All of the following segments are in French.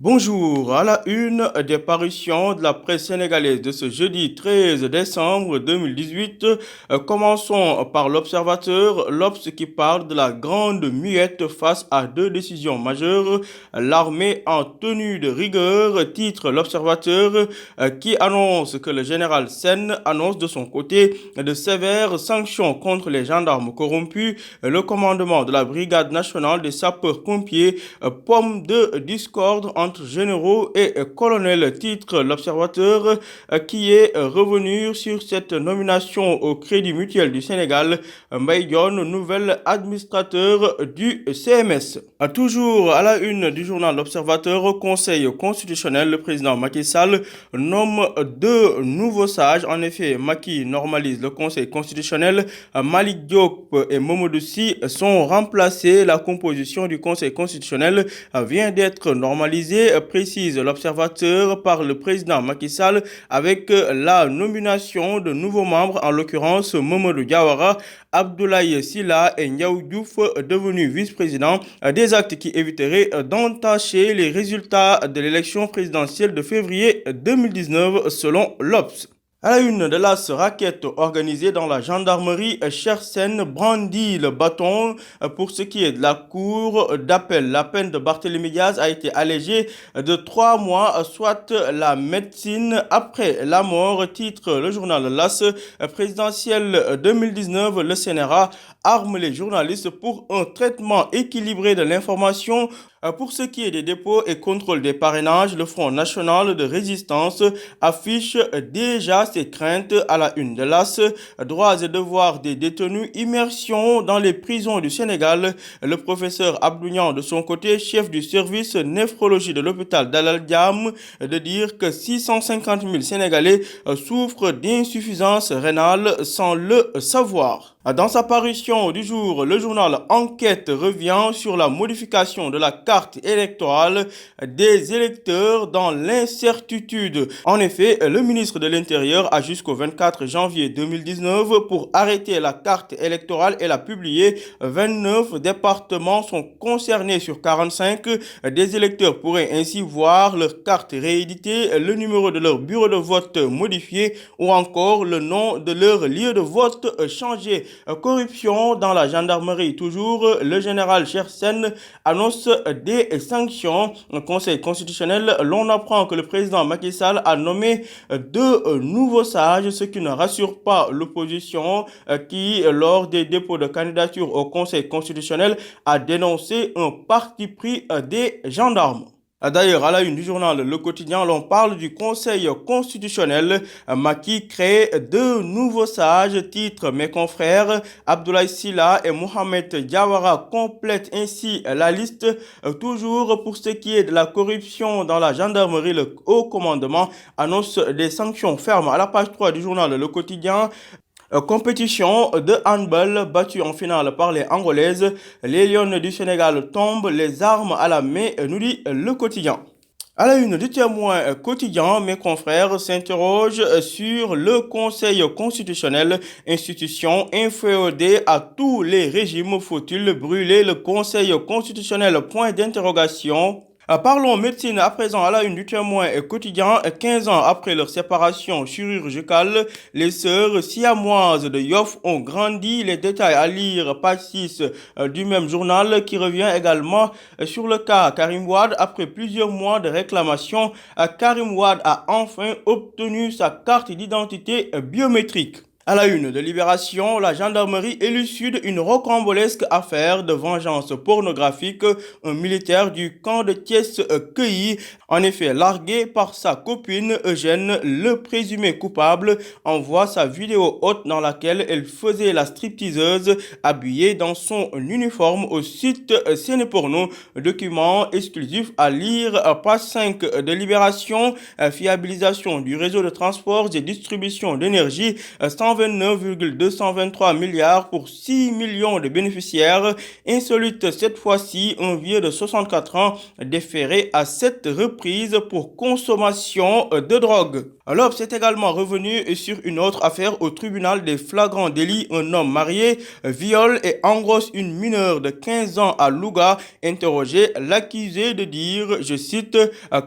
Bonjour, à la une des parutions de la presse sénégalaise de ce jeudi 13 décembre 2018, commençons par l'Observateur, l'Obs qui parle de la grande muette face à deux décisions majeures. L'armée en tenue de rigueur, titre l'Observateur, qui annonce que le général Sen annonce de son côté de sévères sanctions contre les gendarmes corrompus. Le commandement de la brigade nationale des sapeurs-pompiers, pomme de discorde entre généraux et colonels, titre l'Observateur, qui est revenu sur cette nomination au Crédit Mutuel du Sénégal. Mbaye Dione, nouvel administrateur du CMS. Toujours à la une du journal L'Observateur, au Conseil constitutionnel, le président Macky Sall nomme deux nouveaux sages. En effet, Macky normalise le Conseil constitutionnel. Malik Diop et Mamadou Sy sont remplacés. La composition du Conseil constitutionnel vient d'être normalisée, précise l'Observateur, par le président Macky Sall avec la nomination de nouveaux membres, en l'occurrence Mamadou Diawara, Abdoulaye Sylla et Ndiaw Diouf, devenus vice-présidents, des actes qui éviteraient d'entacher les résultats de l'élection présidentielle de février 2019 selon l'Obs. À la une de la raquette organisée dans la gendarmerie, Chersen brandit le bâton pour ce qui est de la cour d'appel. La peine de Barthélémy Diaz a été allégée de 3 mois, soit la médecine après la mort, titre le journal LAS. Présidentielle 2019, le CNRA arme les journalistes pour un traitement équilibré de l'information. Pour ce qui est des dépôts et contrôles des parrainages, le Front national de résistance affiche déjà ses craintes à la une de l'AS. Droits et devoirs des détenus, immersion dans les prisons du Sénégal. Le professeur Abdounian, de son côté, chef du service néphrologie de l'hôpital d'Al Diam, de dire que 650 000 Sénégalais souffrent d'insuffisance rénale sans le savoir. Dans sa parution du jour, le journal Enquête revient sur la modification de la carte électorale des électeurs dans l'incertitude. En effet, le ministre de l'Intérieur a jusqu'au 24 janvier 2019 pour arrêter la carte électorale et la publier. 29 départements sont concernés sur 45. Des électeurs pourraient ainsi voir leur carte rééditée, le numéro de leur bureau de vote modifié ou encore le nom de leur lieu de vote changé. Corruption dans la gendarmerie, toujours, le général Chersen annonce des sanctions. Au Conseil constitutionnel, l'on apprend que le président Macky Sall a nommé deux nouveaux sages, ce qui ne rassure pas l'opposition qui, lors des dépôts de candidature au Conseil constitutionnel, a dénoncé un parti pris des gendarmes. D'ailleurs, à la une du journal Le Quotidien, l'on parle du Conseil constitutionnel. Macky crée deux nouveaux sages, titre mes confrères. Abdoulaye Sylla et Mohamed Diawara complètent ainsi la liste. Toujours pour ce qui est de la corruption dans la gendarmerie, le haut commandement annonce des sanctions fermes. À la page 3 du journal Le Quotidien, compétition de handball battue en finale par les Angolaises. Les Lions du Sénégal tombent les armes à la main, nous dit le quotidien. À la une du Témoin quotidien, mes confrères s'interrogent sur le Conseil constitutionnel, institution inféodée à tous les régimes. Faut-il brûler le Conseil constitutionnel? Point d'interrogation. Parlons médecine à présent à la une du Témoin quotidien. 15 ans après leur séparation chirurgicale, les sœurs siamoises de Yoff ont grandi. Les détails à lire, page 6 du même journal, qui revient également sur le cas Karim Wade. Après plusieurs mois de réclamation, Karim Wade a enfin obtenu sa carte d'identité biométrique. À la une de Libération, la gendarmerie élucide une rocambolesque affaire de vengeance pornographique. Un militaire du camp de Thiès cueilli. En effet, largué par sa copine Eugène, le présumé coupable envoie sa vidéo haute dans laquelle elle faisait la stripteaseuse habillée dans son uniforme au site Cinéporno. Document exclusif à lire, page 5 de Libération. Fiabilisation du réseau de transport et distribution d'énergie sans 129,223 milliards pour 6 millions de bénéficiaires. Insolite cette fois-ci, un vieux de 64 ans déféré à 7 reprises pour consommation de drogue. L'Obs est également revenu sur une autre affaire au tribunal des flagrants délits. Un homme marié viole et engrosse une mineure de 15 ans à Louga. Interrogé, l'accusé de dire, je cite,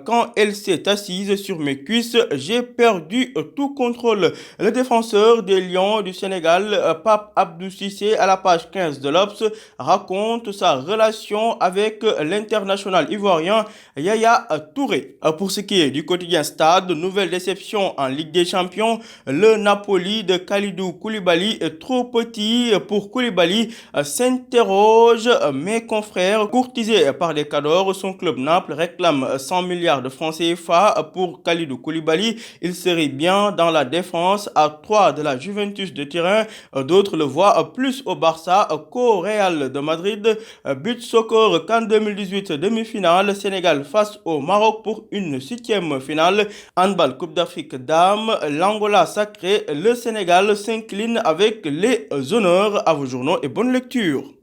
quand elle s'est assise sur mes cuisses, j'ai perdu tout contrôle. Le défenseur des Lions du Sénégal, Pape Abdou Cissé, à la page 15 de l'Obs, raconte sa relation avec l'international ivoirien Yaya Touré. Pour ce qui est du quotidien Stade, nouvelle déception en Ligue des Champions, le Napoli de Kalidou Koulibaly, trop petit pour Koulibaly, s'interroge. Mes confrères, courtisés par les cadors, son club Naples réclame 100 milliards de francs CFA pour Kalidou Koulibaly. Il serait bien dans la défense à 3 de la Juventus de Turin. D'autres le voient plus au Barça qu'au Real de Madrid. But soccer CAN 2018 demi-finale, Sénégal face au Maroc pour une 6e finale. Handball Coupe d'Afrique dames, l'Angola sacré, le Sénégal s'incline avec les honneurs. À vos journaux et bonne lecture.